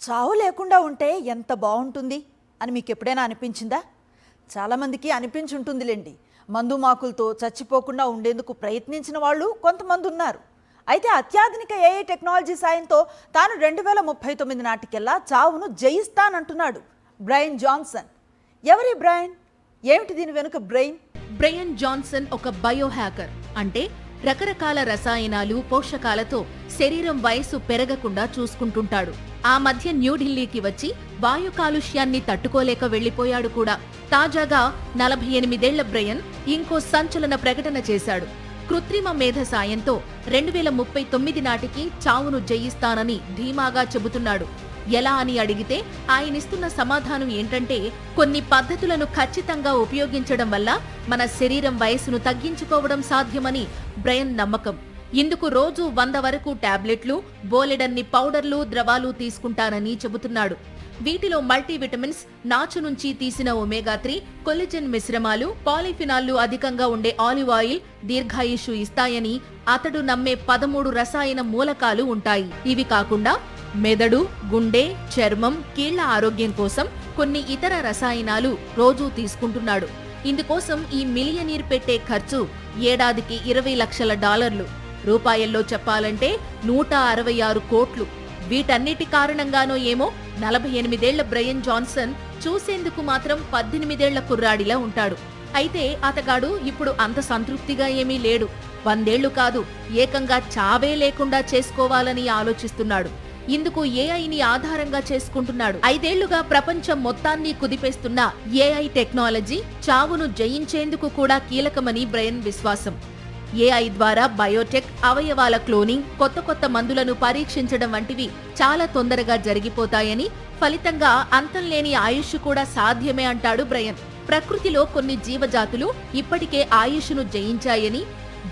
చావు లేకుండా ఉంటే ఎంత బాగుంటుంది అని మీకు ఎప్పుడైనా అనిపించిందా? చాలామందికి అనిపించుంటుందిలేండి. మందు మాకులతో చచ్చిపోకుండా ఉండేందుకు ప్రయత్నించిన వాళ్ళు కొంతమంది ఉన్నారు. అయితే అత్యాధునిక ఏఐ టెక్నాలజీ సాయంతో తాను 2039 నాటికెల్లా చావును జయిస్తానంటున్నాడు బ్రయన్ జాన్సన్. ఎవరి బ్రయన్? ఏమిటి దీని వెనుక బ్రెయిన్? బ్రయన్ జాన్సన్ ఒక బయో హ్యాకర్. అంటే రకరకాల రసాయనాలు, పోషకాలతో శరీరం వయసు పెరగకుండా చూసుకుంటుంటాడు. ఆ మధ్య న్యూఢిల్లీకి వచ్చి వాయు కాలుష్యాన్ని తట్టుకోలేక వెళ్లిపోయాడు కూడా. తాజాగా 48 ఏళ్ల బ్రయన్ ఇంకో సంచలన ప్రకటన చేశాడు. కృత్రిమ మేధ సాయంతో 2039 నాటికి చావును జయిస్తానని ధీమాగా చెబుతున్నాడు. ఎలా అని అడిగితే ఆయనిస్తున్న సమాధానం ఏంటంటే, కొన్ని పద్ధతులను ఖచ్చితంగా ఉపయోగించడం వల్ల మన శరీరం వయసును తగ్గించుకోవడం సాధ్యమని బ్రయన్ నమ్మకం. ఇందుకు రోజు 100 వరకు టాబ్లెట్లు, బోలెడన్ని పౌడర్లు, ద్రవాలు తీసుకుంటానని చెబుతున్నాడు. వీటిలో మల్టీవిటమిన్స్, నాచు నుంచి తీసిన ఒమేగా 3, కొల్లాజెన్ మిశ్రమాలు, పాలిఫినాల్లు అధికంగా ఉండే ఆలివ్ ఆయిల్ దీర్ఘాయుషు ఇస్తాయని అతడు నమ్మే 13 రసాయన మూలకాలు ఉంటాయి. ఇవి కాకుండా మెదడు, గుండె, చర్మం, కీళ్ల ఆరోగ్యం కోసం కొన్ని ఇతర రసాయనాలు రోజూ తీసుకుంటున్నాడు. ఇందుకోసం ఈ మిలియనీర్ పెట్టే ఖర్చు ఏడాదికి $20 లక్షల. రూపాయల్లో చెప్పాలంటే 166 కోట్లు. వీటన్నిటి కారణంగానో ఏమో 48 ఏళ్ల బ్రయన్ జాన్సన్ చూసేందుకు మాత్రం 18 ఏళ్ల కుర్రాడిలా ఉంటాడు. అయితే అతగాడు ఇప్పుడు అంత సంతృప్తిగా ఏమీ లేడు. 100 ఏళ్లు కాదు, ఏకంగా చావే లేకుండా చేసుకోవాలని ఆలోచిస్తున్నాడు. ఇందుకు ఏఐని ఆధారంగా చేసుకుంటున్నాడు. 5 ఏళ్లుగా ప్రపంచం మొత్తాన్ని కుదిపేస్తున్న ఏఐ టెక్నాలజీ చావును జయించేందుకు కూడా కీలకమని బ్రయన్ విశ్వాసం. ఏఐ ద్వారా బయోటెక్, అవయవాల క్లోనింగ్, కొత్త మందులను పరీక్షించడం వంటివి చాలా తొందరగా జరిగిపోతాయని, ఫలితంగా అంతంలేని ఆయుష్ కూడా సాధ్యమే అంటాడు బ్రయన్. ప్రకృతిలో కొన్ని జీవజాతులు ఇప్పటికే ఆయుష్ను జయించాయని,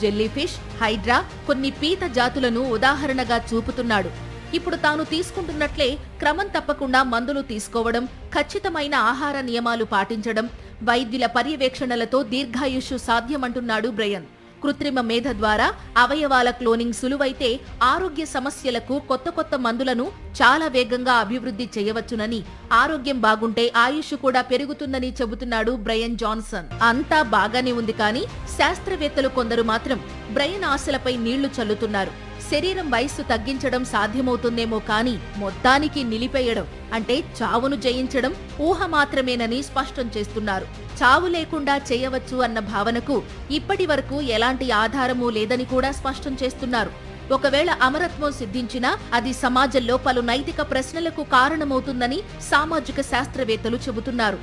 జెల్లీఫిష్, హైడ్రా, కొన్ని పీత జాతులను ఉదాహరణగా చూపుతున్నాడు. ఇప్పుడు తాను తీసుకుంటున్నట్లే క్రమం తప్పకుండా మందులు తీసుకోవడం, ఖచ్చితమైన ఆహార నియమాలు పాటించడం, వైద్యుల పర్యవేక్షణలతో దీర్ఘాయుష్షు సాధ్యమంటున్నాడు బ్రయన్. కృత్రిమ మేధ ద్వారా అవయవాల క్లోనింగ్ సులువైతే ఆరోగ్య సమస్యలకు కొత్త మందులను చాలా వేగంగా అభివృద్ధి చేయవచ్చునని, ఆరోగ్యం బాగుంటే ఆయుష్ కూడా పెరుగుతుందని చెబుతున్నాడు బ్రయన్ జాన్సన్. అంతా బాగానే ఉంది, కానీ శాస్త్రవేత్తలు కొందరు మాత్రం బ్రయన్ ఆశలపై నీళ్లు చల్లుతున్నారు. శరీరం వయస్సు తగ్గించడం సాధ్యమవుతుందేమో, కానీ మొత్తానికి నిలిపేయడం అంటే చావును జయించడం ఊహ మాత్రమేనని స్పష్టం చేస్తున్నారు. చావు లేకుండా చేయవచ్చు అన్న భావనకు ఇప్పటి వరకు ఎలాంటి ఆధారమూ లేదని కూడా స్పష్టం చేస్తున్నారు. ఒకవేళ అమరత్వం సిద్ధించినా అది సమాజంలో పలు నైతిక ప్రశ్నలకు కారణమవుతుందని సామాజిక శాస్త్రవేత్తలు చెబుతున్నారు.